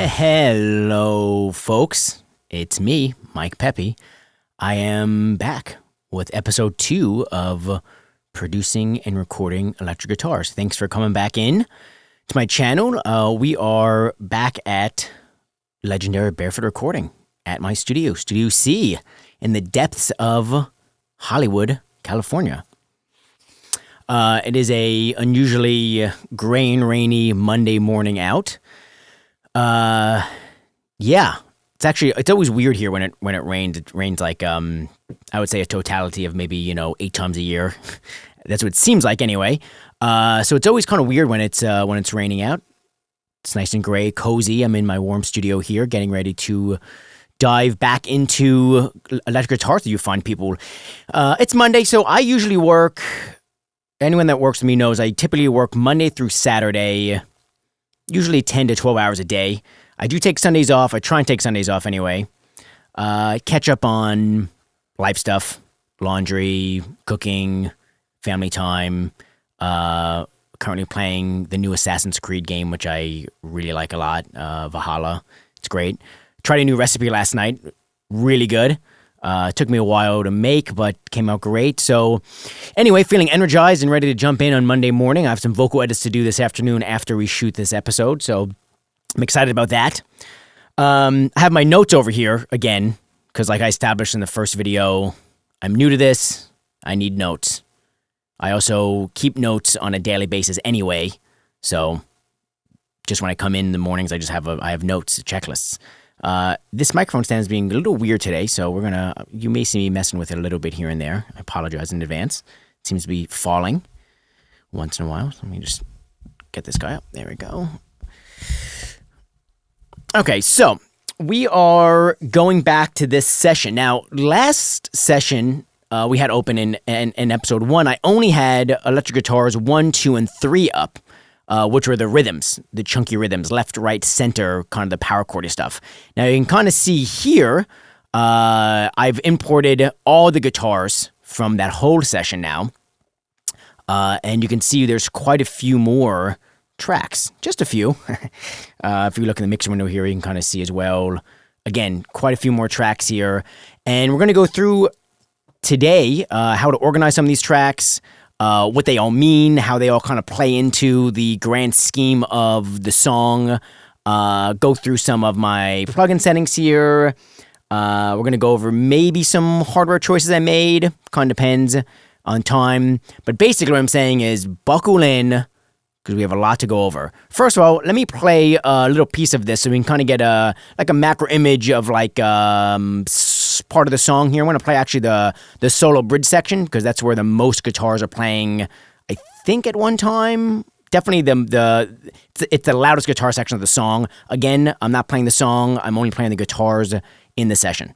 Hello, folks. It's me, Mike Pepe. I am back with episode 2 of producing and recording electric guitars. Thanks for coming back in to my channel. We are back at legendary Barefoot Recording at my studio, Studio C, in the depths of Hollywood, California. It is a unusually gray and rainy Monday morning out. Yeah, it's always weird here when it rains. It rains like, I would say a totality of maybe, 8 times a year. That's what it seems like anyway. So it's always kind of weird when it's raining out. It's nice and gray, cozy. I'm in my warm studio here, getting ready to dive back into electric guitars that you find people. It's Monday, so I usually work. Anyone that works with me knows I typically work Monday through Saturday, usually 10 to 12 hours a day. I do take Sundays off. I try and take Sundays off anyway. Catch up on life stuff, laundry, cooking, family time. Currently playing the new Assassin's Creed game, which I really like a lot, Valhalla. It's great. Tried a new recipe last night. Really good. Took me a while to make, but came out great. So anyway, feeling energized and ready to jump in on Monday morning. I have some vocal edits to do this afternoon after we shoot this episode, so I'm excited about that. I have my notes over here again, because like I established in the first video, I'm new to this. I need notes. I also keep notes on a daily basis anyway, so just when I come in the mornings, I have notes, checklists. This microphone stand is being a little weird today, so you may see me messing with it a little bit here and there. I apologize in advance. It seems to be falling once in a while. Let me just get this guy up. There we go. Okay, so we are going back to this session. Now, last session we had open in episode 1, I only had electric guitars 1, 2, and 3 up. Which were the rhythms, the chunky rhythms, left, right, center, kind of the power chordy stuff. Now you can kind of see here, I've imported all the guitars from that whole session now. And you can see there's quite a few more tracks, just a few. If you look in the mixer window here, you can kind of see as well. Again, quite a few more tracks here. And we're going to go through today how to organize some of these tracks, what they all mean, how they all kind of play into the grand scheme of the song, go through some of my plugin settings here. We're going to go over maybe some hardware choices I made, kind of depends on time. But basically what I'm saying is buckle in, because we have a lot to go over. First of all, let me play a little piece of this so we can kind of get a macro image of part of the song here. I'm going to play actually the solo bridge section, because that's where the most guitars are playing, I think, at one time. Definitely it's the loudest guitar section of the song. Again, I'm not playing the song. I'm only playing the guitars in the session.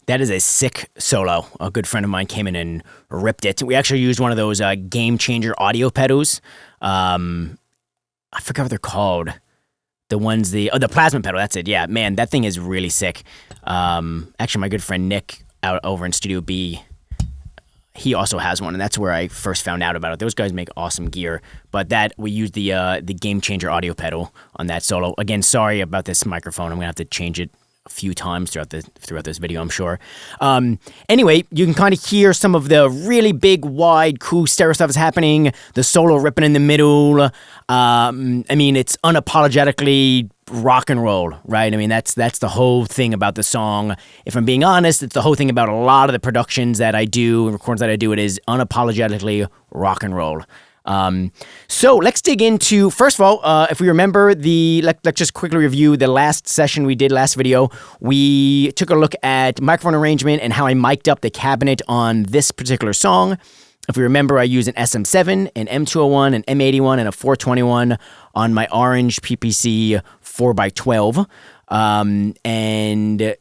That is a sick solo. A good friend of mine came in and ripped it. We actually used one of those Game Changer audio pedals. I forgot what they're called. The plasma pedal. That's it. Yeah, man, that thing is really sick. Actually, my good friend Nick out over in Studio B, he also has one, and that's where I first found out about it. Those guys make awesome gear. But we used the Game Changer audio pedal on that solo. Again, sorry about this microphone. I'm gonna have to change it a few times throughout this video, I'm sure. Anyway, you can kind of hear some of the really big, wide, cool stereo stuff is happening. The solo ripping in the middle. I mean, it's unapologetically rock and roll, right? I mean, that's the whole thing about the song. If I'm being honest, it's the whole thing about a lot of the productions that I do, and recordings that I do. It is unapologetically rock and roll. So let's dig into, first of all, if we remember let's just quickly review the last session we did, last video. We took a look at microphone arrangement and how I mic'd up the cabinet on this particular song. If you remember, I use an SM7, an M201, an M81, and a 421 on my orange PPC 4x12. And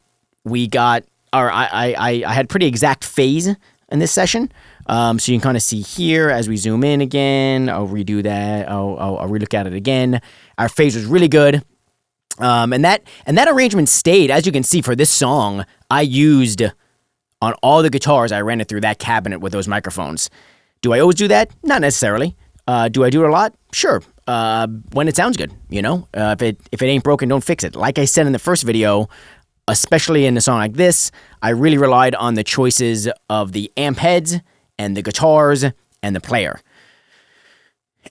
we got, or I had pretty exact phase in this session. So you can kind of see here as we zoom in again. I'll redo that. I'll relook at it again. Our phase was really good. And that arrangement stayed. As you can see for this song, I used on all the guitars, I ran it through that cabinet with those microphones. Do I always do that? Not necessarily. Do I do it a lot? Sure. When it sounds good, you know? If it ain't broken, don't fix it. Like I said in the first video, especially in a song like this, I really relied on the choices of the amp heads and the guitars and the player.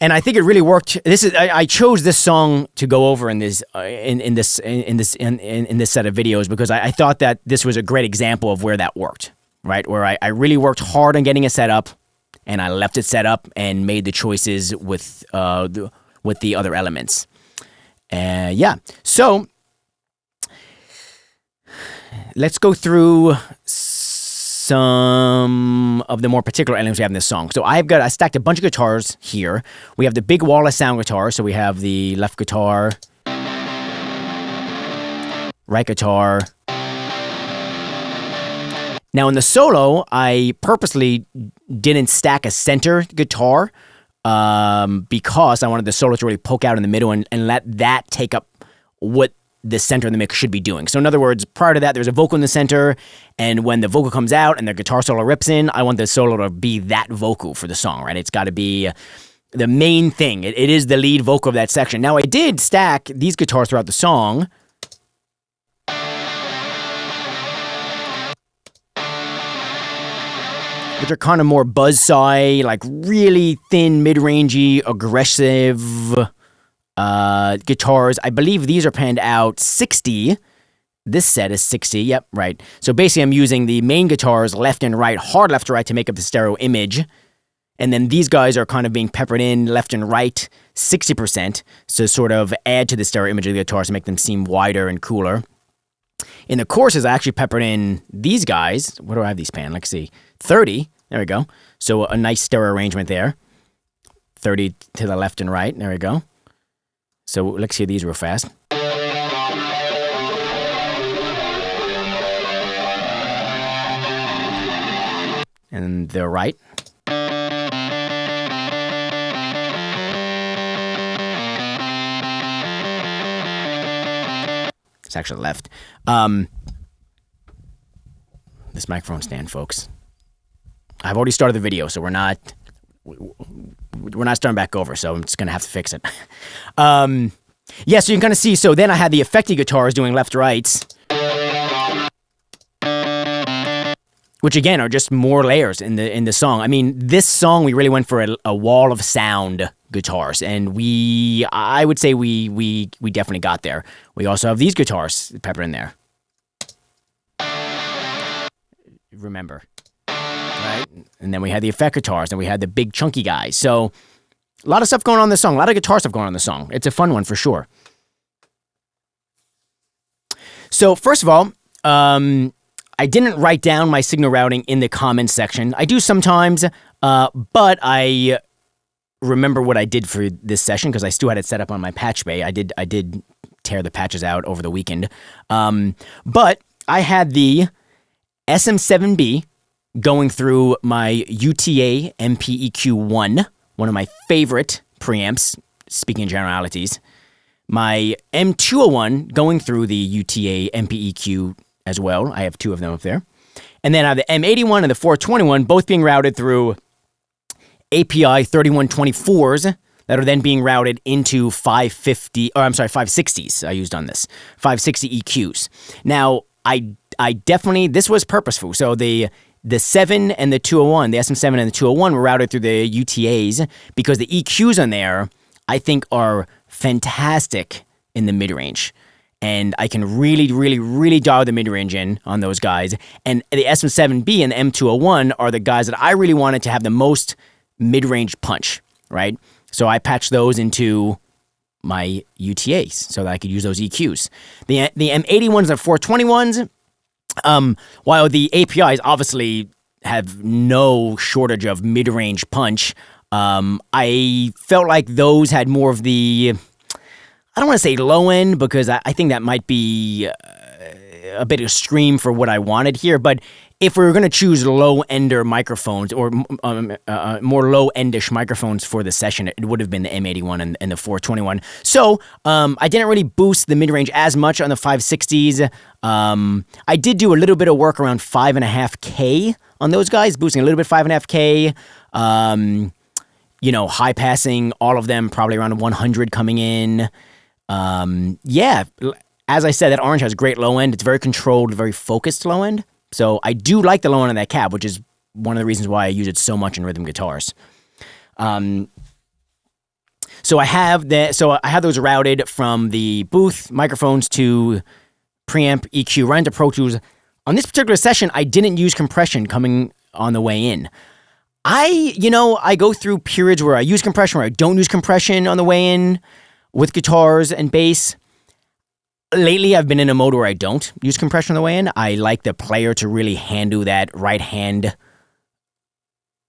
And I think it really worked. I chose this song to go over in this in this set of videos because I thought that this was a great example of where that worked, right? Where I really worked hard on getting it set up, and I left it set up and made the choices with the other elements. Yeah. So let's go through some of the more particular elements we have in this song. So I stacked a bunch of guitars here. We have the big wall of sound guitar. So we have the left guitar, right guitar. Now in the solo, I purposely didn't stack a center guitar because I wanted the solo to really poke out in the middle and let that take up what the center of the mix should be doing. So in other words, prior to that, there's a vocal in the center, and when the vocal comes out and the guitar solo rips in, I want the solo to be that vocal for the song, right? It's got to be the main thing. It is the lead vocal of that section. Now, I did stack these guitars throughout the song. Which are kind of more buzzsaw, like really thin, mid-rangey, aggressive guitars. I believe these are panned out 60. This set is 60. Yep, right. So basically I'm using the main guitars left and right, hard left to right to make up the stereo image. And then these guys are kind of being peppered in left and right 60% to sort of add to the stereo image of the guitars to make them seem wider and cooler. In the choruses, I actually peppered in these guys. What do I have these panned? Let's see. 30. There we go. So a nice stereo arrangement there. 30 to the left and right. There we go. So let's hear these real fast. And the right. It's actually left. This microphone stand, folks. I've already started the video, so we're not starting back over, so I'm just going to have to fix it. Yeah, so you can kind of see, so then I had the effecty guitars doing left-rights, which again are just more layers in the song. I mean, this song, we really went for a wall of sound guitars, and I would say we definitely got there. We also have these guitars peppered in there. Remember. Right? And then we had the effect guitars, and we had the big chunky guys. So a lot of stuff going on in the song, a lot of guitar stuff going on in the song. It's a fun one for sure. So first of all, I didn't write down my signal routing in the comments section. I do sometimes, but I remember what I did for this session because I still had it set up on my patch bay. I did tear the patches out over the weekend. But I had the SM7B going through my UTA MPEQ1, one of my favorite preamps, speaking in generalities. My M201 going through the UTA MPEQ as well. I have two of them up there. And then I have the M81 and the 421, both being routed through API 3124s that are then being routed into 560s I used on this. 560 EQs. Now, I definitely, this was purposeful. So the 7 and the 201, the SM7 and the 201 were routed through the UTAs because the EQs on there, I think, are fantastic in the mid-range. And I can really, really, really dial the mid-range in on those guys. And the SM7B and the M201 are the guys that I really wanted to have the most mid-range punch, right? So I patched those into my UTAs so that I could use those EQs. The M81s and 421s, while the API is obviously have no shortage of mid-range punch. I felt like those had more of the, I don't want to say low end because I think that might be a bit extreme for what I wanted here, but if we were going to choose low-ender microphones or more low-endish microphones for the session, it would have been the M81 and the 421. So I didn't really boost the mid-range as much on the 560s. I did do a little bit of work around 5.5K on those guys, boosting a little bit 5.5K. High passing all of them, probably around 100 coming in. Yeah, as I said, that orange has great low end. It's very controlled, very focused low end. So I do like the low end of that cab, which is one of the reasons why I use it so much in rhythm guitars. So I have those routed from the booth microphones to preamp, EQ, right into Pro Tools. On this particular session, I didn't use compression coming on the way in. I go through periods where I use compression, where I don't use compression on the way in with guitars and bass. Lately, I've been in a mode where I don't use compression on the way in. I like the player to really handle that right hand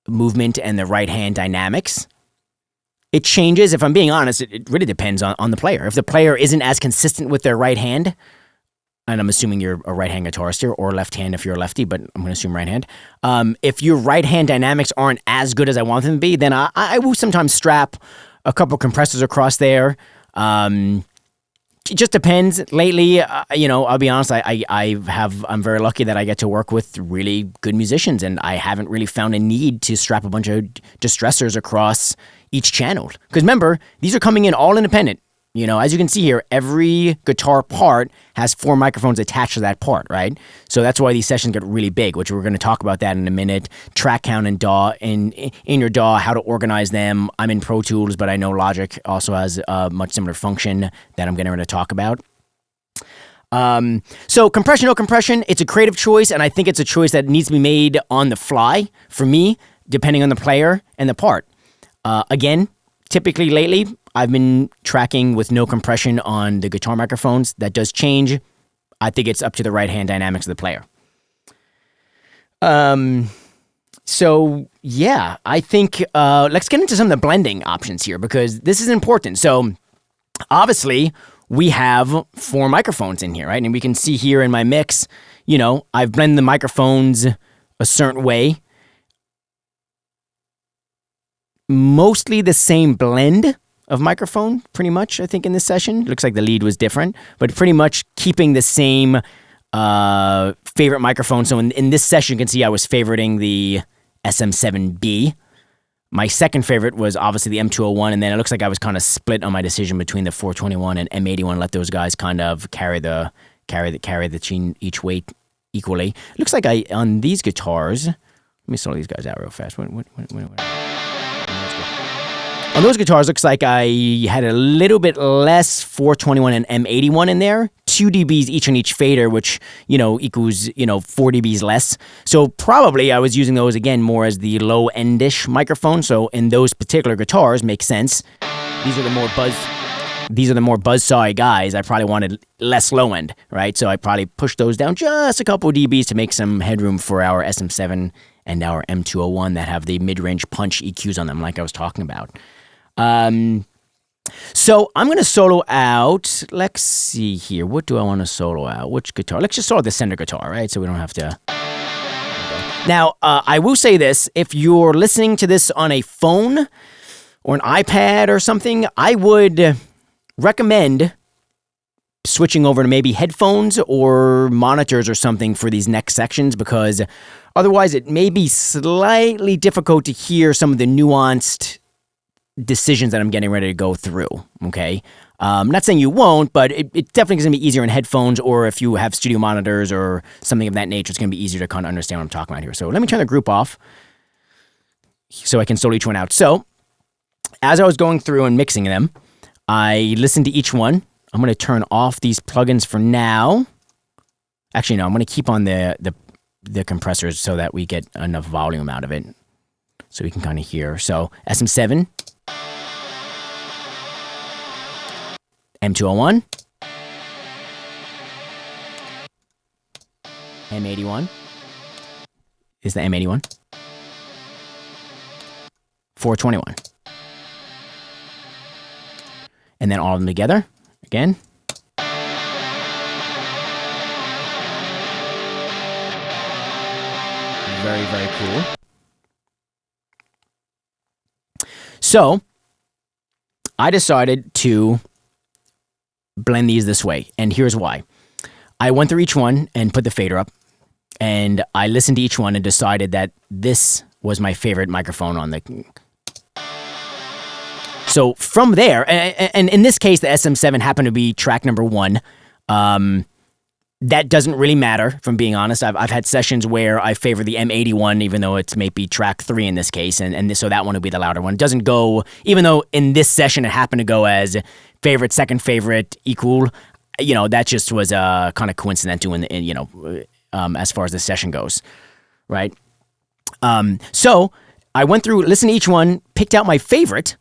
movement and the right hand dynamics. It changes. If I'm being honest, it really depends on the player. If the player isn't as consistent with their right hand, and I'm assuming you're a right hand guitarist here, or left hand if you're a lefty, but I'm going to assume right hand. If your right hand dynamics aren't as good as I want them to be, then I will sometimes strap a couple compressors across there. It just depends. Lately, I'll be honest, I'm very lucky that I get to work with really good musicians, and I haven't really found a need to strap a bunch of distressors across each channel. Because remember, these are coming in all independent. As you can see here, every guitar part has 4 microphones attached to that part, right? So that's why these sessions get really big, which we're going to talk about that in a minute. Track count and DAW, in your DAW, how to organize them. I'm in Pro Tools, but I know Logic also has a much similar function that I'm getting ready to talk about. So compression, no compression, it's a creative choice, and I think it's a choice that needs to be made on the fly for me, depending on the player and the part. Again, typically lately, I've been tracking with no compression on the guitar microphones. That does change. I think it's up to the right-hand dynamics of the player. So, yeah, I think let's get into some of the blending options here because this is important. So, obviously, we have 4 microphones in here, right? And we can see here in my mix, I've blended the microphones a certain way. Mostly the same blend of microphone, pretty much, I think, in this session. It looks like the lead was different, but pretty much keeping the same favorite microphone. So in this session, you can see I was favoriting the SM7B. My second favorite was obviously the M201, and then it looks like I was kind of split on my decision between the 421 and M81. Let those guys kind of carry the each weight equally. It looks like on these guitars, let me solo these guys out real fast. What? On those guitars, looks like I had a little bit less 421 and M81 in there. 2 dBs each on each fader, which, equals, 4 dBs less. So probably I was using those, again, more as the low-endish microphone. So in those particular guitars, makes sense. These are the more buzzsaw guys. I probably wanted less low-end, right? So I probably pushed those down just a couple of dBs to make some headroom for our SM7 and our M201 that have the mid-range punch EQs on them, like I was talking about. So I'm going to solo out, let's see here, what do I want to solo out? Which guitar? Let's just solo the center guitar, right? So we don't have to... Now, I will say this, if you're listening to this on a phone or an iPad or something, I would recommend switching over to maybe headphones or monitors or something for these next sections because otherwise it may be slightly difficult to hear some of the nuanced decisions that I'm getting ready to go through, okay? Not saying you won't, but it definitely is going to be easier in headphones or if you have studio monitors or something of that nature, it's going to be easier to kind of understand what I'm talking about here. So let me turn the group off so I can solo each one out. So as I was going through and mixing them, I listened to each one. I'm going to turn off these plugins for now. Actually, no, I'm going to keep on the compressors so that we get enough volume out of it so we can kind of hear. So SM7, M201, M81, is the M81. 421. And then all of them together, again. Very, very cool. So, I decided to blend these this way, and here's why. I went through each one and put the fader up, and I listened to each one and decided that this was my favorite microphone on the... So from there, and in this case, the SM7 happened to be track number 1. That doesn't really matter, if I'm being honest. I've had sessions where I favor the M81, even though it's maybe track 3 in this case, and so that one would be the louder one. It doesn't go, even though in this session it happened to go as favorite, second favorite, equal, that just was kind of coincidental as far as the session goes, right? So I went through, listened to each one, picked out my favorite,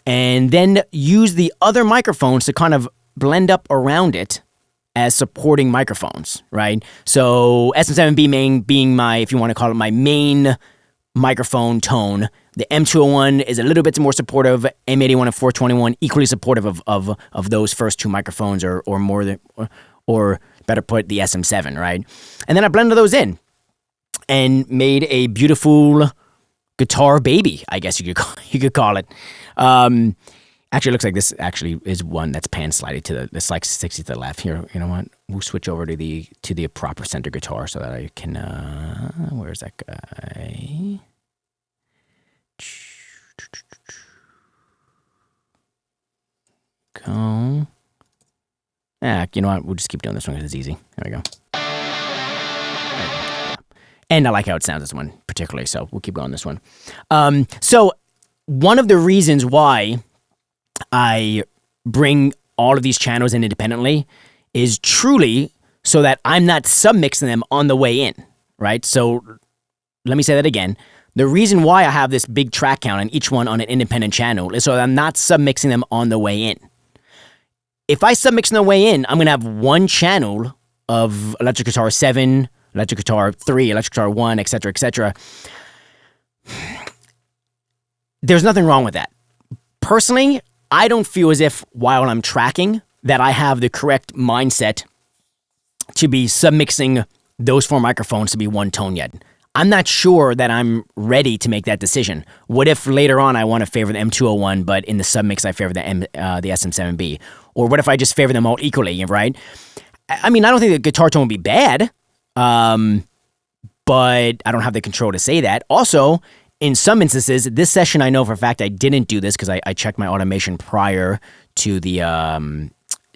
and then used the other microphones to kind of blend up around it as supporting microphones, right? So SM7B being my, if you want to call it my main microphone tone. The M201 is a little bit more supportive. M81 and 421 equally supportive of those first two microphones, or more than, or better put, the SM7, right? And then I blended those in and made a beautiful guitar baby, I guess you could call it. Actually, it looks like this actually is one that's pan slided to the like 60 to the left. Here, you know what? We'll switch over to the proper center guitar so that I can. Where's that guy? Go. You know what? We'll just keep doing this one because it's easy. There we go. And I like how it sounds, this one particularly, so we'll keep going this one. So one of the reasons why I bring all of these channels in independently is truly so that I'm not submixing them on the way in, right? So let me say that again. The reason why I have this big track count on each one on an independent channel is so that I'm not submixing them on the way in. If I submix on the way in, I'm going to have one channel of electric guitar 7, electric guitar 3, electric guitar 1, etc., etc. There's nothing wrong with that. Personally, I don't feel as if while I'm tracking that I have the correct mindset to be submixing those four microphones to be one tone yet. I'm not sure that I'm ready to make that decision. What if later on I want to favor the M201, but in the submix I favor the SM7B? Or what if I just favor them all equally, right? I mean, I don't think the guitar tone would be bad, but I don't have the control to say that. Also, in some instances, this session I know for a fact I didn't do this because I checked my automation prior to the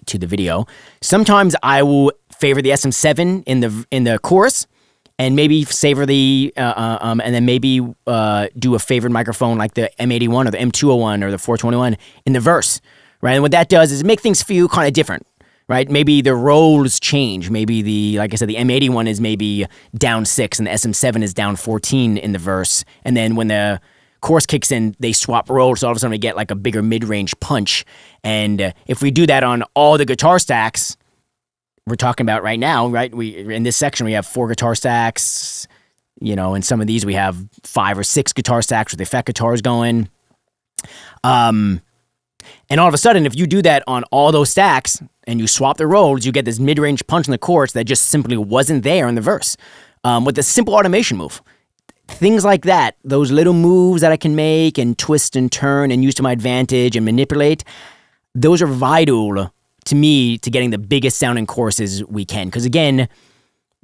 video. Sometimes I will favor the SM7 in the chorus, and maybe savor the and then maybe do a favored microphone like the M81 or the M201 or the 421 in the verse, right? And what that does is make things feel kind of different, right? Maybe the roles change. Maybe like I said, the M81 is maybe down 6 and the SM7 is down 14 in the verse. And then when the chorus kicks in, they swap roles. So all of a sudden we get like a bigger mid-range punch. And if we do that on all the guitar stacks we're talking about right now, right? In this section, we have 4 guitar stacks, and some of these we have 5 or 6 guitar stacks with the effect guitars going. And all of a sudden, if you do that on all those stacks and you swap the roles, you get this mid-range punch in the chorus that just simply wasn't there in the verse. With a simple automation move. Things like that, those little moves that I can make and twist and turn and use to my advantage and manipulate, those are vital to me to getting the biggest sounding choruses we can. Because again,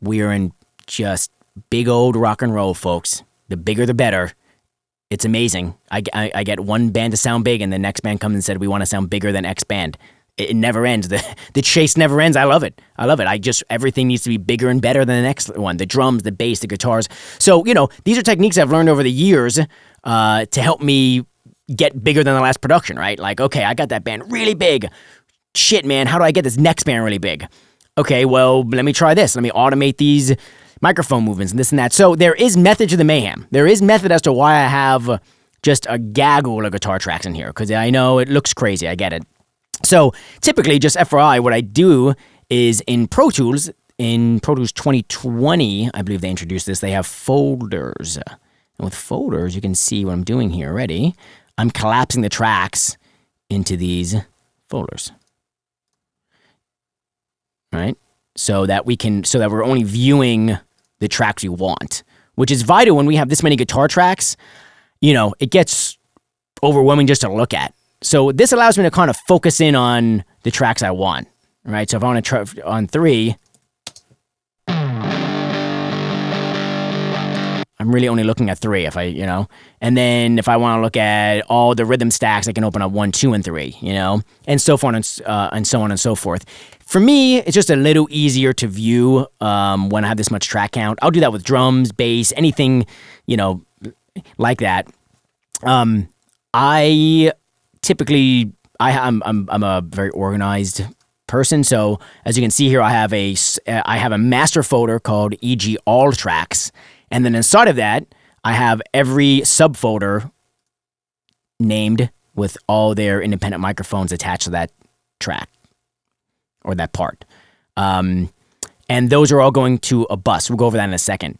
we're in just big old rock and roll, folks. The bigger the better. It's amazing. I get one band to sound big and the next band comes and said, we want to sound bigger than X band. It never ends. The chase never ends. I love it. Everything needs to be bigger and better than the next one. The drums, the bass, the guitars. So, these are techniques I've learned over the years to help me get bigger than the last production, right? Like, okay, I got that band really big. Shit, man, how do I get this next band really big? Okay, well, let me try this. Let me automate these microphone movements and this and that. So there is method to the mayhem. There is method as to why I have just a gaggle of guitar tracks in here, because I know it looks crazy. I get it. So typically, just FYI, what I do is in Pro Tools, in Pro Tools 2020, I believe they introduced this. They have folders. And with folders, you can see what I'm doing here already. I'm collapsing the tracks into these folders. Right? So that we're only viewing the tracks we want, which is vital when we have this many guitar tracks. It gets overwhelming just to look at. So this allows me to kind of focus in on the tracks I want, right? So if I want to try on 3, I'm really only looking at 3 and then if I want to look at all the rhythm stacks, I can open up 1, 2, and 3, and so on and so on and so forth. For me, it's just a little easier to view when I have this much track count. I'll do that with drums, bass, anything, like that. I'm a very organized person, so as you can see here, I have a master folder called EG All Tracks, and then inside of that, I have every subfolder named with all their independent microphones attached to that track or that part, and those are all going to a bus. We'll go over that in a second.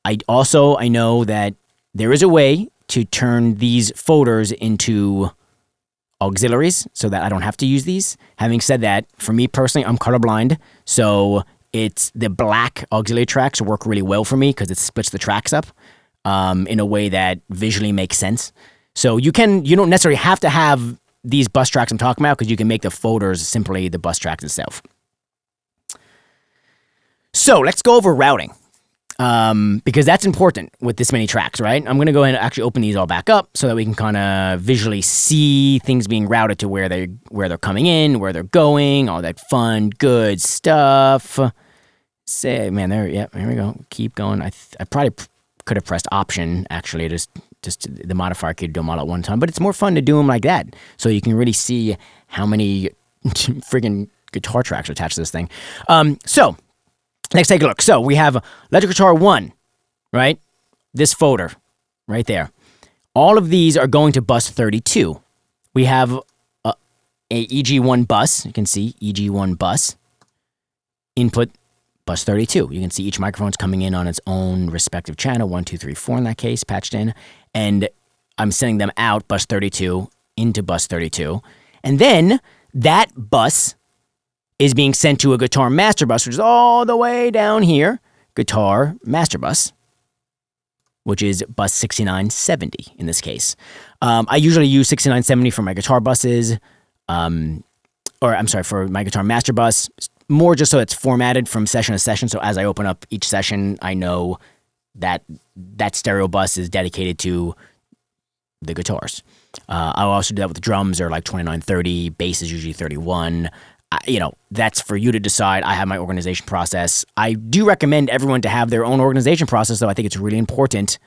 I know that there is a way to turn these folders into auxiliaries so that I don't have to use these. Having said that, for me personally, I'm colorblind, so it's the black auxiliary tracks work really well for me because it splits the tracks up in a way that visually makes sense. So you don't necessarily have to have these bus tracks I'm talking about because you can make the folders simply the bus tracks itself. So let's go over routing. Because that's important with this many tracks, right? I'm going to go ahead and actually open these all back up so that we can kind of visually see things being routed to where they're coming in, where they're going, all that fun, good stuff. Here we go. Keep going. I probably could have pressed Option, actually, just the modifier could do them all at one time, but it's more fun to do them like that so you can really see how many friggin' guitar tracks are attached to this thing. So let's take a look. So we have electric guitar 1, right? This folder right there. All of these are going to bus 32. We have a EG1 bus. You can see EG1 bus. Input bus 32. You can see each microphone's coming in on its own respective channel. 1, 2, 3, 4 in that case, patched in. And I'm sending them out bus 32 into bus 32. And then that bus is being sent to a guitar master bus, which is all the way down here. Guitar master bus, which is bus 6970 in this case. I usually use 6970 for my guitar buses, for my guitar master bus, more just so it's formatted from session to session. So as I open up each session, I know that that stereo bus is dedicated to the guitars. I'll also do that with the drums. They're like 2930, bass is usually 31. That's for you to decide. I have my organization process. I do recommend everyone to have their own organization process, though. I think it's really important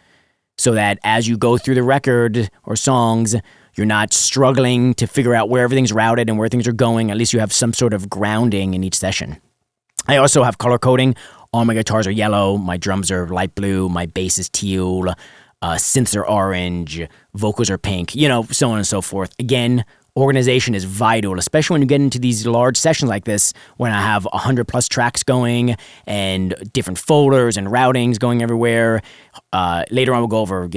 so that as you go through the record or songs, you're not struggling to figure out where everything's routed and where things are going. At least you have some sort of grounding in each session. I also have color coding. All my guitars are yellow. My drums are light blue. My bass is teal. Synths are orange. Vocals are pink. So on and so forth. Again, organization is vital, especially when you get into these large sessions like this, when I have 100 plus tracks going and different folders and routings going everywhere. Later on, we'll go over,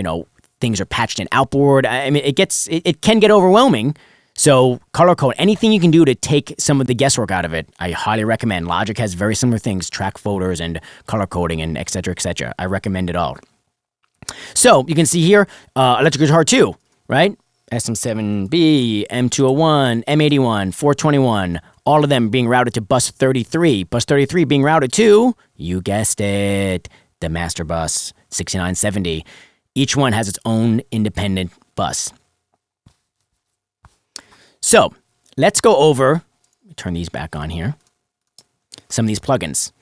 things are patched in outboard. I mean, it can get overwhelming. So color code, anything you can do to take some of the guesswork out of it, I highly recommend. Logic has very similar things, track folders and color coding and et cetera, et cetera. I recommend it all. So you can see here, electric guitar 2, right? SM7B, M201, M81, 421, all of them being routed to bus 33. Bus 33 being routed to, you guessed it, the master bus, 6970. Each one has its own independent bus. So, let's go over, turn these back on here, some of these plugins.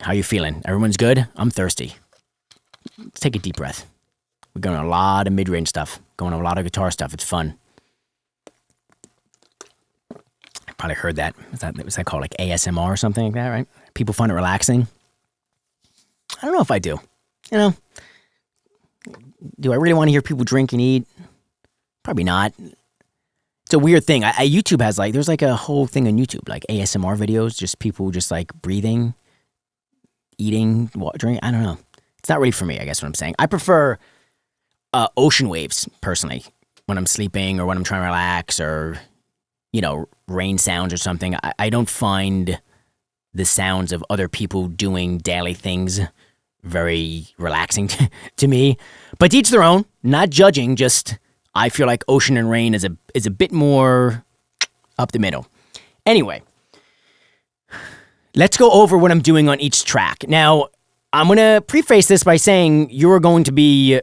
How you feeling? Everyone's good? I'm thirsty. Let's take a deep breath. We're going a lot of mid-range stuff, going a lot of guitar stuff. It's fun. I probably heard that. Was that called like ASMR or something like that, right? People find it relaxing. I don't know if I do. Do I really want to hear people drink and eat? Probably not. It's a weird thing. YouTube has like, there's like a whole thing on YouTube, like ASMR videos, just people just like breathing, eating, drinking. I don't know. It's not really for me, I guess what I'm saying. I prefer ocean waves, personally, when I'm sleeping or when I'm trying to relax or, rain sounds or something. I don't find the sounds of other people doing daily things very relaxing to me. But to each their own, not judging, just I feel like ocean and rain is a bit more up the middle. Anyway, let's go over what I'm doing on each track. Now, I'm going to preface this by saying you're going to be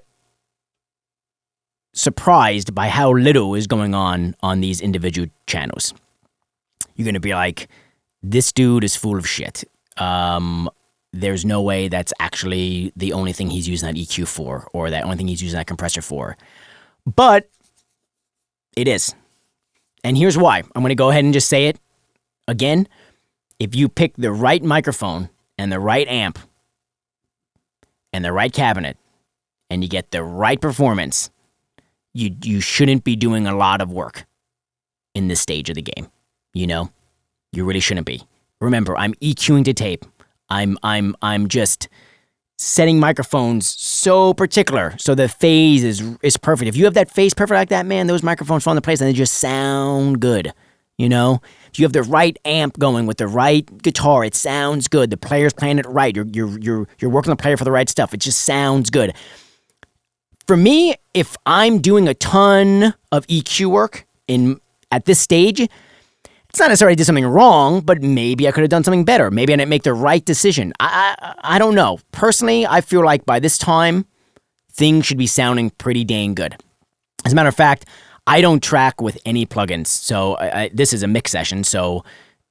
surprised by how little is going on these individual channels. You're going to be like, this dude is full of shit. There's no way that's actually the only thing he's using that EQ for, or that only thing he's using that compressor for. But it is. And here's why. I'm going to go ahead and just say it again. If you pick the right microphone and the right amp and the right cabinet and you get the right performance, you shouldn't be doing a lot of work in this stage of the game. You really shouldn't be. Remember, I'm EQing to tape. I'm just setting microphones so particular so the phase is perfect. If you have that phase perfect like that, man, those microphones fall into place and they just sound good. If you have the right amp going with the right guitar, it sounds good. The player's playing it right. You're working the player for the right stuff. It just sounds good. For me, if I'm doing a ton of EQ work at this stage, it's not necessarily I did something wrong, but maybe I could have done something better. Maybe I didn't make the right decision. I don't know. Personally, I feel like by this time, things should be sounding pretty dang good. As a matter of fact, I don't track with any plugins. So this is a mix session, so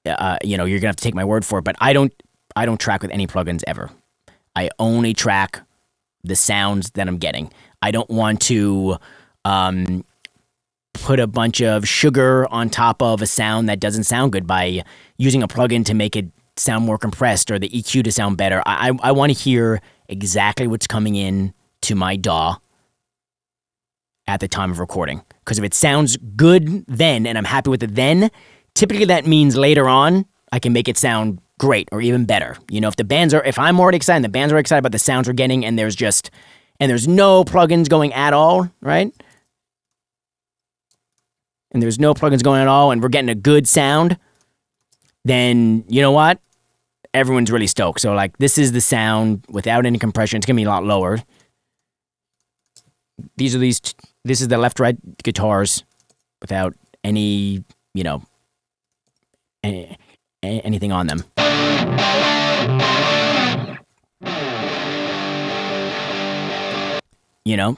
you're gonna have to take my word for it. But I don't track with any plugins ever. I only track the sounds that I'm getting. I don't want to put a bunch of sugar on top of a sound that doesn't sound good by using a plugin to make it sound more compressed or the EQ to sound better. I want to hear exactly what's coming in to my DAW at the time of recording. Because if it sounds good then, and I'm happy with it then, typically that means later on I can make it sound great or even better. If I'm already excited and the band's already excited about the sounds we're getting and there's no plugins going at all, right? And there's no plugins going at all and we're getting a good sound, then you know what? Everyone's really stoked. So this is the sound without any compression. It's going to be a lot lower. This is the left-right guitars without any, anything on them.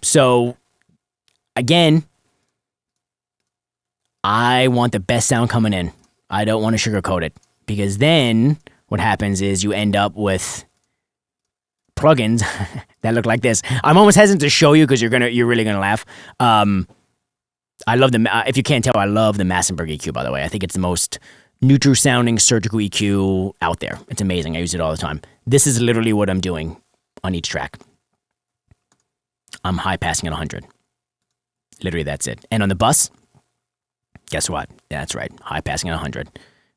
So again, I want the best sound coming in. I don't want to sugarcoat it because then what happens is you end up with plugins that look like this. I'm almost hesitant to show you because you're really gonna laugh. I love if you can't tell, I love the Massenburg EQ, by the way. I think it's the most neutral sounding surgical EQ out there. It's amazing. I use it all the time. This is literally what I'm doing on each track. I'm high passing at 100. Literally, that's it. And on the bus, guess what? Yeah, that's right. High passing at 100.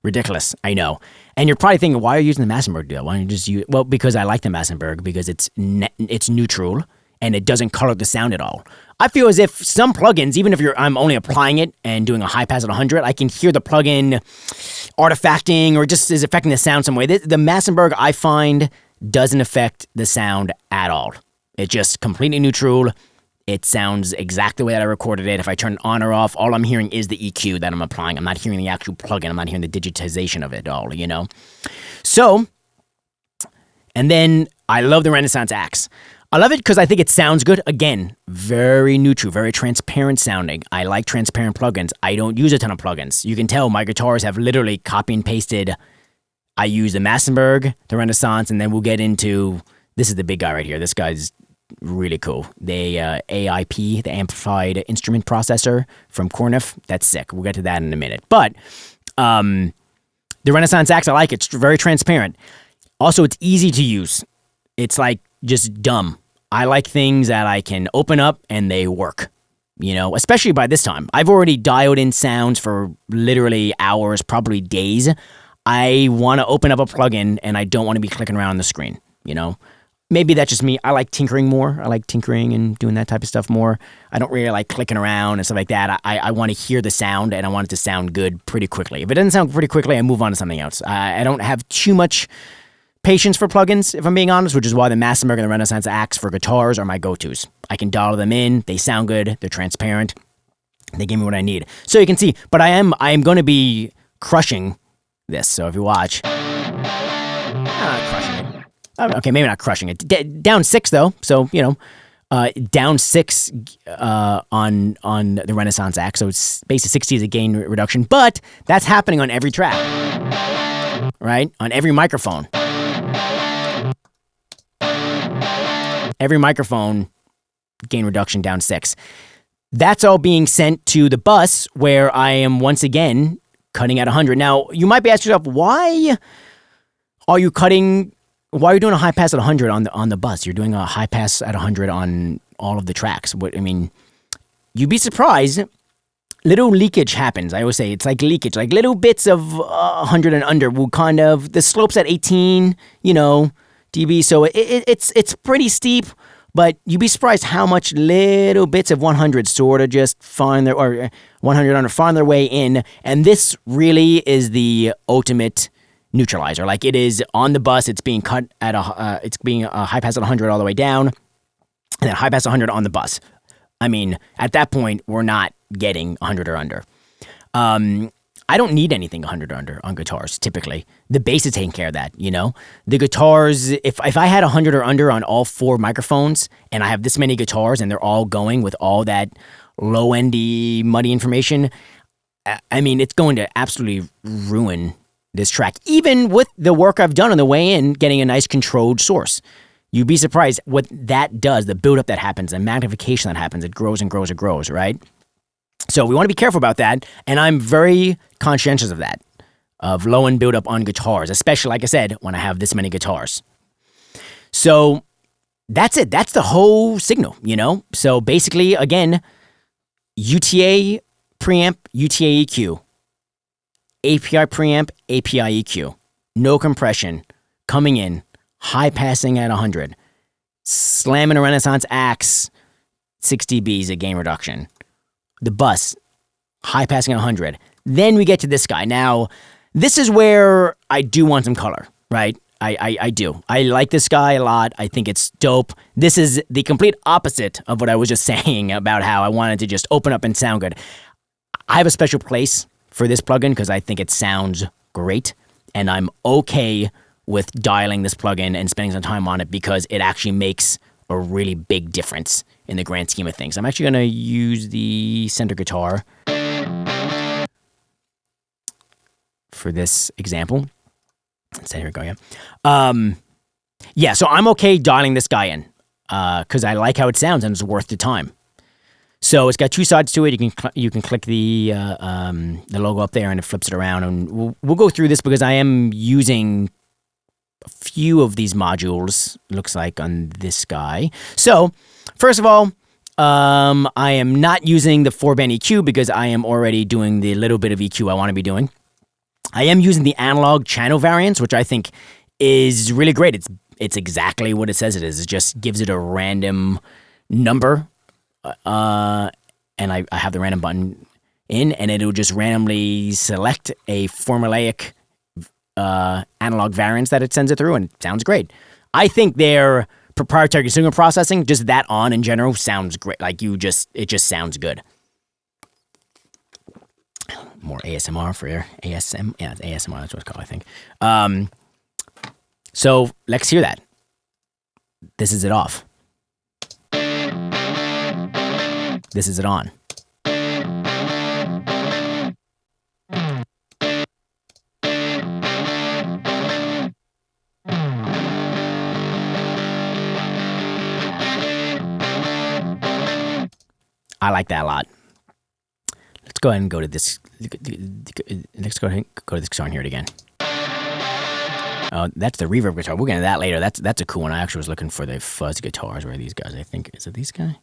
Ridiculous, I know. And you're probably thinking, why are you using the Massenburg deal? Why don't you just use... Well, because I like the Massenburg, because it's neutral, and it doesn't color the sound at all. I feel as if some plugins, even if I'm only applying it and doing a high pass at 100, I can hear the plugin artifacting or just is affecting the sound some way. The Massenburg, I find, doesn't affect the sound at all. It's just completely neutral. It sounds exactly the way that I recorded it. If I turn it on or off, all I'm hearing is the EQ that I'm applying. I'm not hearing the actual plugin. I'm not hearing the digitization of it all, So, and then I love the Renaissance Axe. I love it because I think it sounds good. Again, very neutral, very transparent sounding. I like transparent plugins. I don't use a ton of plugins. You can tell my guitars have literally copy and pasted. I use the Massenburg, the Renaissance, and then we'll get into, this is the big guy right here. This guy's really cool. The AIP, the Amplified Instrument Processor from Cornif. That's sick. We'll get to that in a minute. But the Renaissance Axe, I like it. It's very transparent. Also, it's easy to use. It's just dumb. I like things that I can open up and they work. you know, especially by this time. I've already dialed in sounds for literally hours, probably days. I want to open up a plugin and I don't want to be clicking around on the screen, you know. Maybe that's just me. I like tinkering more. I like tinkering and doing that type of stuff more. I don't really like clicking around and stuff like that. I want to hear the sound and I want it to sound good pretty quickly. If it doesn't sound pretty quickly, I move on to something else. I don't have too much patience for plugins, if I'm being honest, which is why the Mass American and the Renaissance Axe for guitars are my go-tos. I can dial them in. They sound good. They're transparent. They give me what I need. So you can see, but I am going to be crushing this. So if you watch, crushing it. Okay, maybe not crushing it. Down 6 though, so you know, down 6 on the Renaissance Axe. So it's basically 60 is a gain reduction, but that's happening on every track, right? On every microphone. Every microphone gain reduction down 6. That's all being sent to the bus where I am once again cutting at 100. Now you might be asking yourself, why are you doing a high pass at 100 on the bus? You're doing a high pass at 100 on all of the tracks. You'd be surprised. Little leakage happens. I always say it's like leakage, like little bits of 100 and under will kind of, the slope's at 18, you know, dB. So it's pretty steep, but you'd be surprised how much little bits of 100 sort of just find their, or 100 under find their way in. And this really is the ultimate neutralizer. Like it is on the bus, it's being cut at it's being a high pass at 100 all the way down, and then high pass 100 on the bus. I mean, at that point, we're not getting 100 or under. I don't need anything 100 or under on guitars, typically. The bass is taking care of that, you know? The guitars, if I had 100 or under on all 4 microphones, and I have this many guitars, and they're all going with all that low-endy, muddy information, I mean, it's going to absolutely ruin this track, even with the work I've done on the way in, getting a nice controlled source. You'd be surprised what that does, the buildup that happens, the magnification that happens. It grows and grows and grows, right? So we want to be careful about that, and I'm very conscientious of that, of low end buildup on guitars, especially, like I said, when I have this many guitars. So that's it. That's the whole signal, you know? So basically, again, UTA preamp, UTA EQ. API preamp, API EQ. No compression. Coming in. High passing at 100. Slamming a Renaissance Axe. 6 dBs of gain reduction. The bus. High passing at 100. Then we get to this guy. Now, this is where I do want some color, right? I do. I like this guy a lot. I think it's dope. This is the complete opposite of what I was just saying about how I wanted to just open up and sound good. I have a special place for this plugin because I think it sounds great, and I'm okay with dialing this plugin and spending some time on it because it actually makes a really big difference in the grand scheme of things. I'm actually going to use the center guitar for this example. So here we go, yeah. So I'm okay dialing this guy in because I like how it sounds and it's worth the time. So it's got 2 sides to it. You can click the logo up there and it flips it around. And we'll go through this because I am using a few of these modules, looks like, on this guy. So first of all, I am not using the 4-band EQ because I am already doing the little bit of EQ I want to be doing. I am using the analog channel variants, which I think is really great. It's exactly what it says it is. It just gives it a random number. And I have the random button in, and it'll just randomly select a formulaic analog variance that it sends it through, and it sounds great. I think their proprietary signal processing, just that on in general, sounds great. Like it just sounds good. More ASMR for ASM. Yeah, it's ASMR. That's what it's called, I think. So let's hear that. This is it off. This is it on. I like that a lot. Let's go ahead and go to this. Let's go ahead and go to this guitar and hear it again. Oh, that's the reverb guitar. We'll get into that later. That's a cool one. I actually was looking for the fuzz guitars. Where are these guys? I think, is it these guys?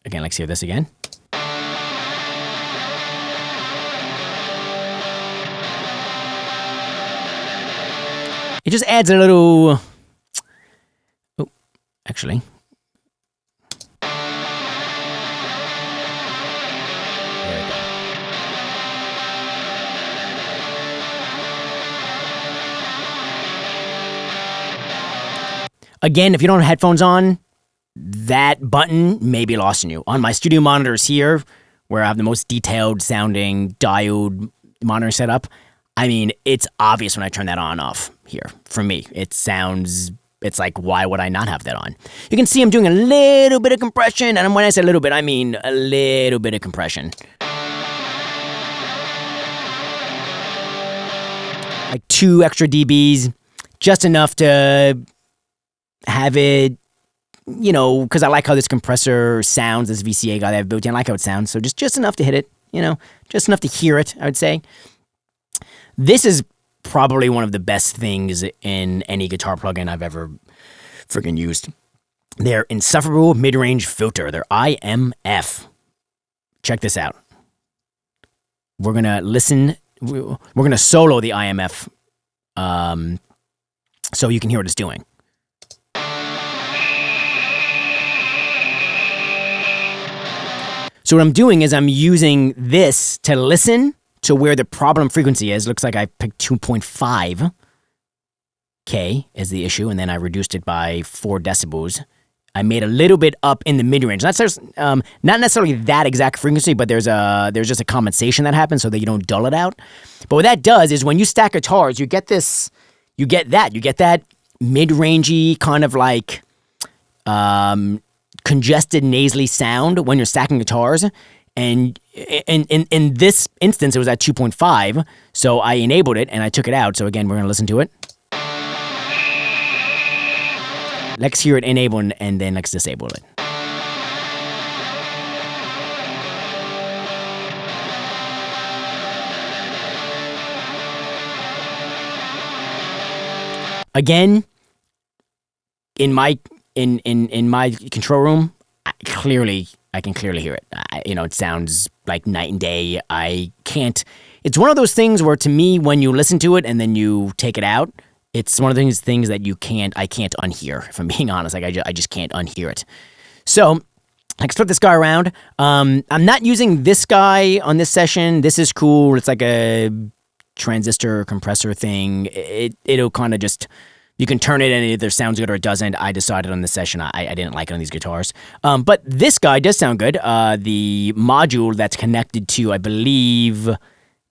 Again, let's hear this again. It just adds a little... Oh, actually. There we go. Again, if you don't have headphones on, that button may be lost on you. On my studio monitors here, where I have the most detailed sounding diode monitor setup, I mean, it's obvious when I turn that on off here. For me, it's like, why would I not have that on? You can see I'm doing a little bit of compression, and when I say a little bit, I mean a little bit of compression. Like 2 extra dBs, just enough to have it, you know, because I like how this compressor sounds, this VCA guy that I've built in, I like how it sounds, so just enough to hit it, you know, just enough to hear it, I would say. This is probably one of the best things in any guitar plugin I've ever freaking used. Their insufferable mid-range filter, their IMF. Check this out. We're gonna listen. We're gonna solo the IMF, so you can hear what it's doing. So what I'm doing is I'm using this to listen to where the problem frequency is. Looks like I picked 2.5 K as the issue, and then I reduced it by 4 decibels. I made a little bit up in the mid-range. Not necessarily that exact frequency, but there's just a compensation that happens so that you don't dull it out. But what that does is when you stack guitars, you get that mid-rangey kind of like congested nasally sound when you're stacking guitars. And in this instance, it was at 2.5, so I enabled it and I took it out. So again, we're going to listen to it. Let's hear it enable and then let's disable it. Again, in my control room, I can clearly hear it. It sounds like night and day. I can't. It's one of those things where, to me, when you listen to it and then you take it out, it's one of those things that I can't unhear. If I'm being honest, like I just can't unhear it. So let's flip this guy around. I'm not using this guy on this session. This is cool. It's like a transistor compressor thing. It'll kind of just. You can turn it and it either sounds good or it doesn't. I decided on this session I didn't like it on these guitars. But this guy does sound good. The module that's connected to, I believe,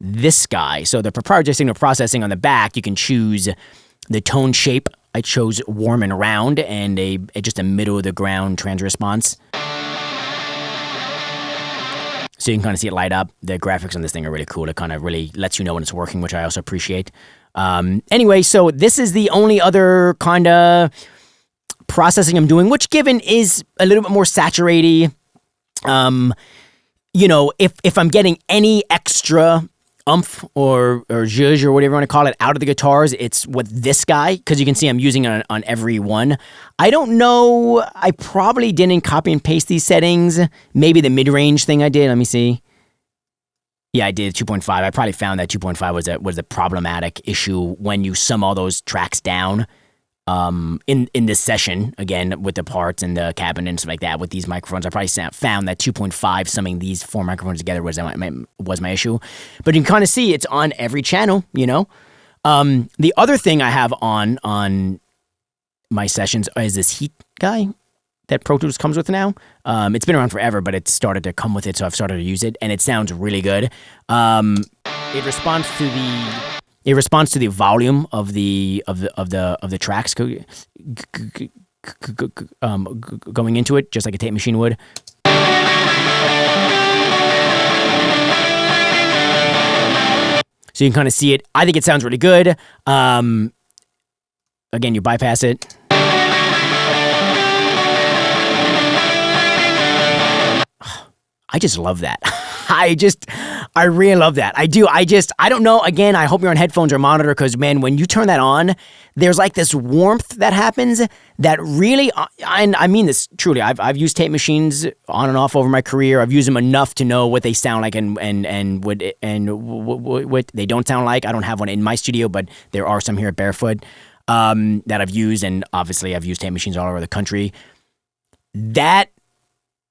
this guy. So the proprietary signal processing on the back, you can choose the tone shape. I chose warm and round and just a middle of the ground trans response. So you can kind of see it light up. The graphics on this thing are really cool. It kind of really lets you know when it's working, which I also appreciate. Anyway, so this is the only other kind of processing I'm doing, which given is a little bit more saturated. If I'm getting any extra umph or zhuzh or whatever you want to call it out of the guitars, it's with this guy, because you can see I'm using it on every one. I don't know. I probably didn't copy and paste these settings. Maybe the mid-range thing I did. Let me see. Yeah, I did 2.5. I probably found that 2.5 was a problematic issue when you sum all those tracks down in this session, again, with the parts and the cabinet and stuff like that, with these microphones. I probably found that 2.5 summing these 4 microphones together was my issue. But you can kind of see it's on every channel, you know? The other thing I have on my sessions is this heat guy that Pro Tools comes with now. It's been around forever, but it started to come with it, so I've started to use it, and it sounds really good. It responds to the volume of the tracks going into it, just like a tape machine would. So you can kind of see it. I think it sounds really good. Again, you bypass it. I just love that. I really love that. I do. I don't know. Again, I hope you're on headphones or monitor because, man, when you turn that on, there's like this warmth that happens that really, and I mean this truly. I've used tape machines on and off over my career. I've used them enough to know what they sound like and what they don't sound like. I don't have one in my studio, but there are some here at Barefoot that I've used, and obviously I've used tape machines all over the country. That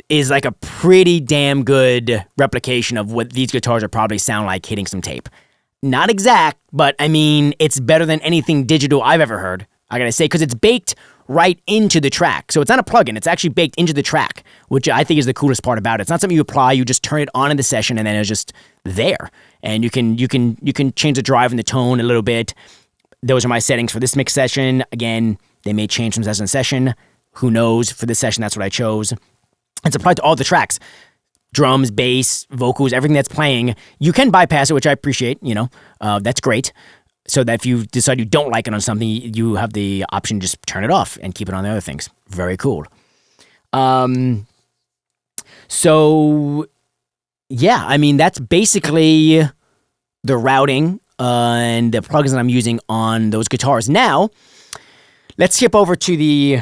is like a pretty damn good replication of what these guitars would probably sound like hitting some tape. Not exact, but I mean, it's better than anything digital I've ever heard, I gotta say, because it's baked right into the track. So it's not a plugin, it's actually baked into the track, which I think is the coolest part about it. It's not something you apply, you just turn it on in the session and then it's just there. And you can change the drive and the tone a little bit. Those are my settings for this mix session. Again, they may change from session to session. Who knows? For this session, that's what I chose. It's applied to all the tracks. Drums, bass, vocals, everything that's playing. You can bypass it, which I appreciate, that's great. So that if you decide you don't like it on something, you have the option to just turn it off and keep it on the other things. Very cool. So, yeah, I mean, that's basically the routing and the plugins that I'm using on those guitars. Now, let's skip over to the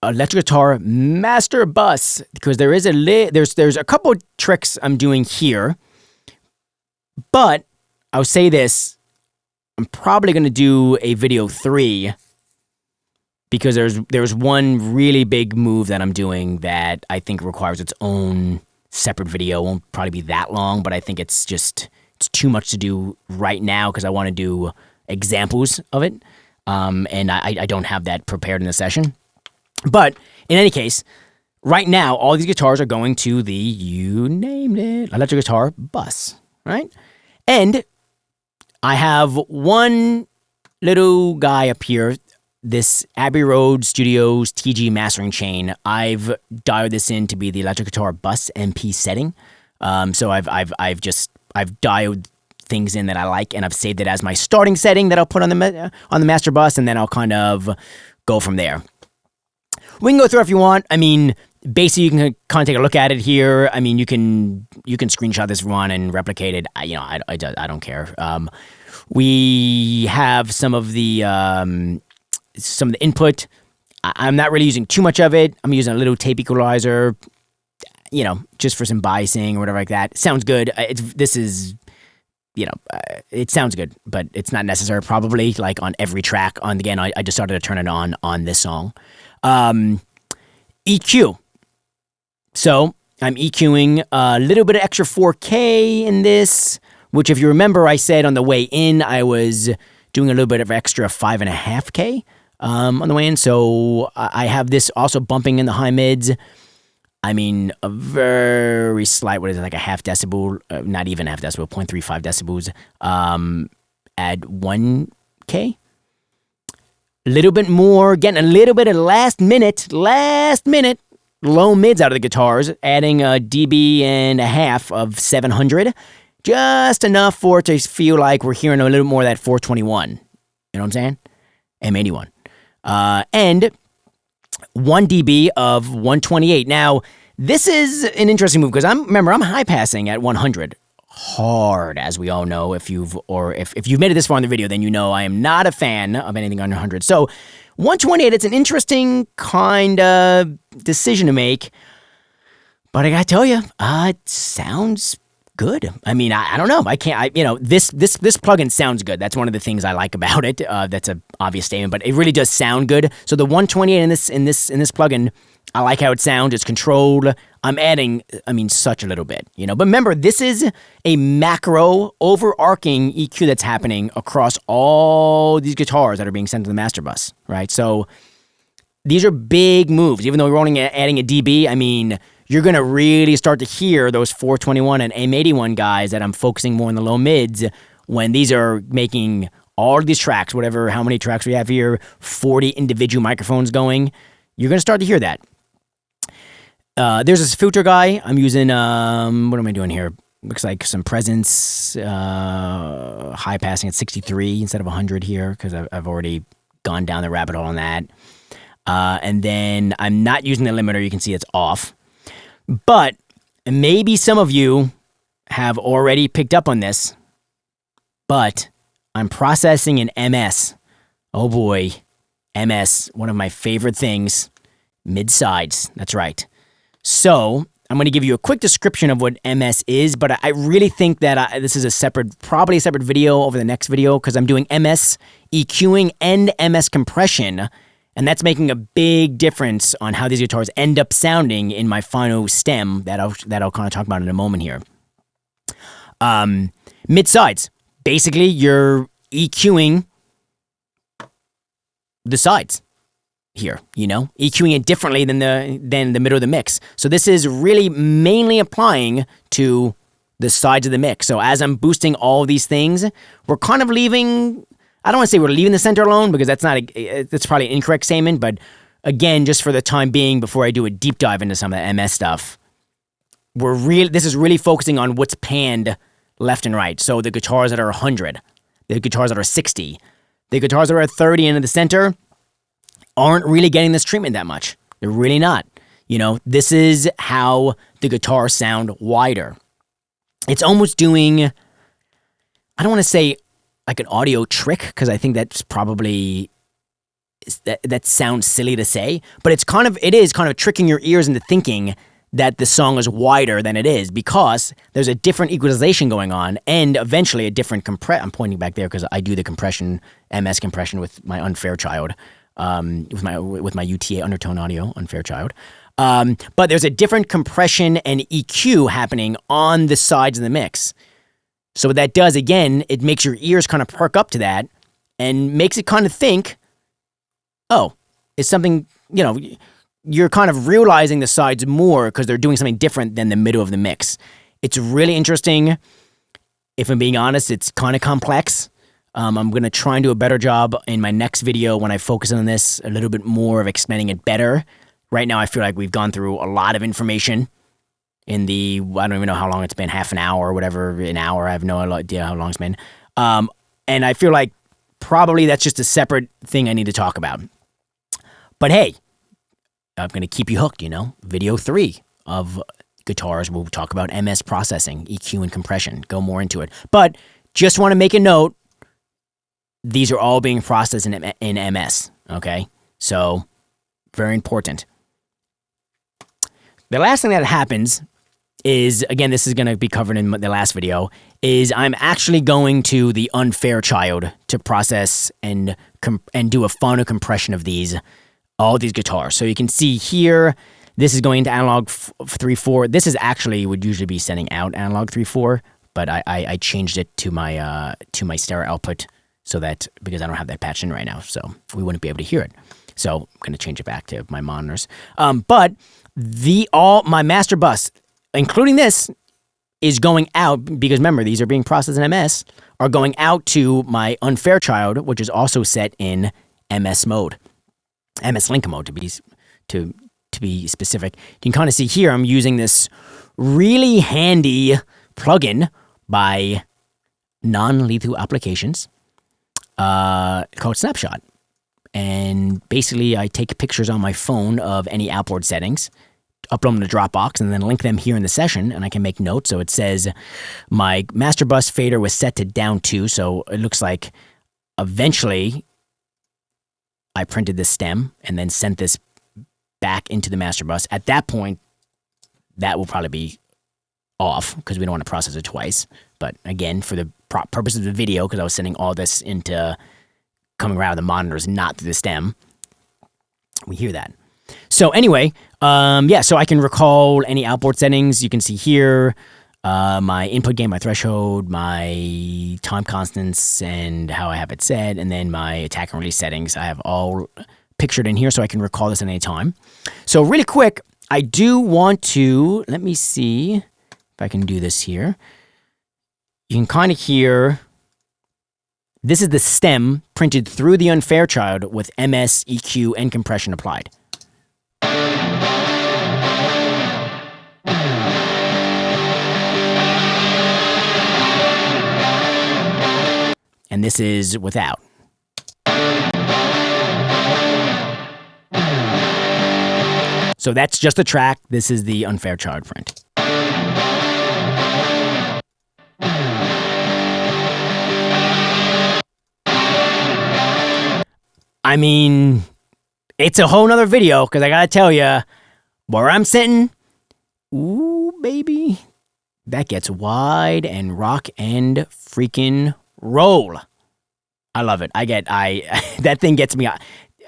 electric guitar master bus, because there is there's a couple tricks I'm doing here, but I'll say this, I'm probably going to do a video 3 because there's one really big move that I'm doing that I think requires its own separate video. It won't probably be that long, but I think it's too much to do right now because I want to do examples of it, and I don't have that prepared in the session. But in any case, right now, all these guitars are going to the, you named it, electric guitar bus, right? And I have one little guy up here, this Abbey Road Studios TG mastering chain. I've dialed this in to be the electric guitar bus MP setting. So I've dialed things in that I like, and I've saved it as my starting setting that I'll put on the master bus, and then I'll kind of go from there. We can go through if you want. I mean, basically, you can kind of take a look at it here. I mean, you can screenshot this run and replicate it. I don't care. We have some of the input. I'm not really using too much of it. I'm using a little tape equalizer, just for some biasing or whatever like that. Sounds good. It sounds good, but it's not necessary probably like on every track. Again, I just started to turn it on this song. EQ. So I'm EQing a little bit of extra 4K in this, which if you remember, I said on the way in, I was doing a little bit of extra 5.5K on the way in. So I have this also bumping in the high mids. I mean, a very slight, what is it, like a half decibel, not even half decibel, 0.35 decibels at 1K. A little bit more, getting a little bit of last minute low mids out of the guitars, adding a dB and a half of 700, just enough for it to feel like we're hearing a little more of that 421. You know what I'm saying? M81. And 1 dB of 128. Now, this is an interesting move because I'm high passing at 100. Hard, as we all know. If you've made it this far in the video, then you know I am not a fan of anything under 100. So 128, it's an interesting kind of decision to make, but I gotta tell you, it sounds good. I mean, I don't know. This plugin sounds good. That's one of the things I like about it. That's an obvious statement, but it really does sound good. So the 128 in this plugin, I like how it sounds. It's controlled. I'm adding, such a little bit, But remember, this is a macro overarching EQ that's happening across all these guitars that are being sent to the master bus, right? So these are big moves. Even though we're only adding a dB, you're going to really start to hear those 421 and M81 guys that I'm focusing more on the low mids when these are making all of these tracks, how many tracks we have here, 40 individual microphones going. You're going to start to hear that. There's this filter guy. I'm using, what am I doing here? Looks like some presence, high passing at 63 instead of 100 here because I've already gone down the rabbit hole on that. And then I'm not using the limiter. You can see it's off. But maybe some of you have already picked up on this, but I'm processing an MS. Oh boy, MS, one of my favorite things, mid-sides, that's right. So I'm going to give you a quick description of what MS is, but I really think that this is probably a separate video over the next video, because I'm doing MS EQing and MS compression, and that's making a big difference on how these guitars end up sounding in my final stem that I'll kind of talk about in a moment here. Mid-sides, basically you're EQing the sides here, EQing it differently than the middle of the mix. So this is really mainly applying to the sides of the mix. So as I'm boosting all these things, we're kind of leaving, I don't want to say we're leaving the center alone, because that's probably an incorrect statement, but again, just for the time being, before I do a deep dive into some of the MS stuff, this is really focusing on what's panned left and right. So the guitars that are 100, the guitars that are 60, the guitars that are 30 into the center aren't really getting this treatment that much. They're really not. This is how the guitars sound wider. It's almost doing, I don't want to say like an audio trick, because I think that's probably, that sounds silly to say, but it is kind of tricking your ears into thinking that the song is wider than it is, because there's a different equalization going on, and eventually a different I'm pointing back there because I do the compression, MS compression with my Unfair Child, with my UTA undertone audio, Unfair Child. But there's a different compression and EQ happening on the sides of the mix. So what that does, again, it makes your ears kind of perk up to that, and makes it kind of think, oh, it's something, you're kind of realizing the sides more because they're doing something different than the middle of the mix. It's really interesting. If I'm being honest, it's kind of complex. I'm going to try and do a better job in my next video when I focus on this a little bit more of explaining it better. Right now, I feel like we've gone through a lot of information in I don't even know how long it's been, half an hour or whatever, an hour. I have no idea how long it's been. And I feel like probably that's just a separate thing I need to talk about. But hey, I'm going to keep you hooked, Video 3 of guitars, we'll talk about MS processing, EQ and compression, go more into it. But just want to make a note, these are all being processed in MS, okay? So, very important. The last thing that happens is, again, this is going to be covered in the last video, is I'm actually going to the Unfair Child to process and do a phono compression of all these guitars. So you can see here, this is going to analog 3/4. This is actually would usually be sending out analog 3/4, but I changed it to my stereo output, so that, because I don't have that patched in right now, so we wouldn't be able to hear it. So I'm going to change it back to my monitors. But my master bus, including this, is going out, because remember, these are being processed in MS, are going out to my Unfair Child, which is also set in MS mode. MS Link mode, to be specific. You can kind of see here, I'm using this really handy plugin by Non-Lethal Applications called Snapshot. And basically, I take pictures on my phone of any outboard settings, upload them to Dropbox, and then link them here in the session, and I can make notes. So it says my master bus fader was set to down 2, so it looks like eventually I printed this stem and then sent this back into the master bus. At that point, that will probably be off, because we don't want to process it twice. But again, for the purpose of the video, because I was sending all this into coming around the monitors, not through the stem, we hear that. So anyway, so I can recall any outboard settings. You can see here my input gain, my threshold, my time constants, and how I have it set, and then my attack and release settings. I have all pictured in here so I can recall this at any time. So really quick, I do want to, let me see if I can do this here. You can kind of hear, this is the stem printed through the Unfair Child with MS, EQ, and compression applied. And this is without. So that's just the track. This is the Unfair Child print. I mean, it's a whole nother video because I gotta tell you, where I'm sitting, ooh, baby, that gets wide and rock and freaking roll. I love it. That thing gets me.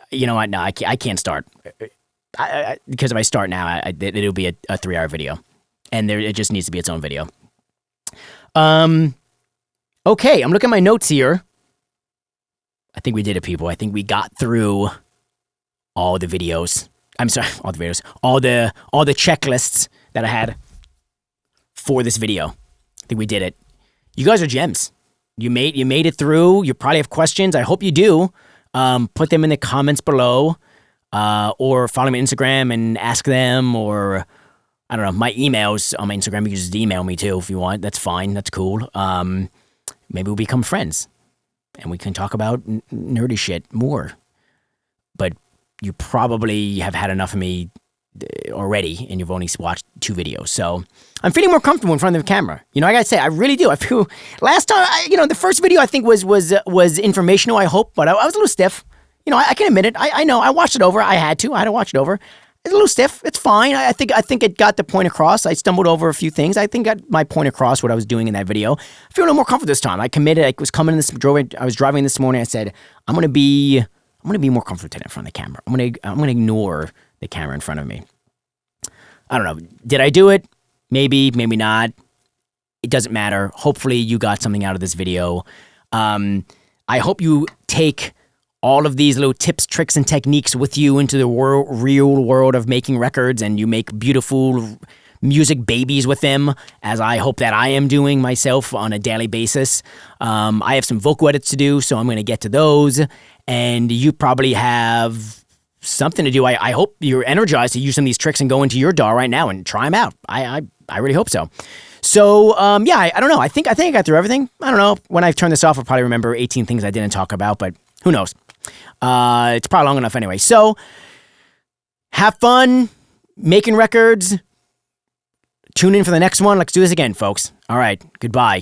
You know what? No, I can't start. Because if I start now, it'll be a 3-hour video, and it just needs to be its own video. Okay, I'm looking at my notes here. I think we did it, people. I think we got through all the videos. I'm sorry, all the videos, all the checklists that I had for this video. I think we did it. You guys are gems. You made it through. You probably have questions. I hope you do. Put them in the comments below, or follow me on Instagram and ask them, or I don't know, my emails on my Instagram. You can just email me too if you want. That's fine. That's cool. Maybe we'll become friends and we can talk about nerdy shit more. But you probably have had enough of me already, and you've only watched 2 videos. So I'm feeling more comfortable in front of the camera. You know, I gotta say, I really do. I feel last time, the first video I think was informational, I hope, but I was a little stiff. You know, I can admit it. I know. I watched it over. I had to watch it over. It's a little stiff. It's fine. I think it got the point across. I stumbled over a few things. I think got my point across, what I was doing in that video. I feel a little more comfortable this time. I committed. I was driving this morning. I said, I'm gonna be more comfortable today in front of the camera. I'm gonna ignore the camera in front of me. I don't know. Did I do it? Maybe, maybe not. It doesn't matter. Hopefully you got something out of this video. I hope you take all of these little tips, tricks, and techniques with you into the real world of making records, and you make beautiful music babies with them, as I hope that I am doing myself on a daily basis. I have some vocal edits to do, so I'm going to get to those, and you probably have something to do. I hope you're energized to use some of these tricks and go into your DAW right now and try them out. I really hope so. So, yeah, I don't know. I think I got through everything. I don't know. When I turn this off, I'll probably remember 18 things I didn't talk about, but who knows? It's probably long enough anyway. So, have fun making records. Tune in for the next one. Let's do this again, folks. All right. Goodbye.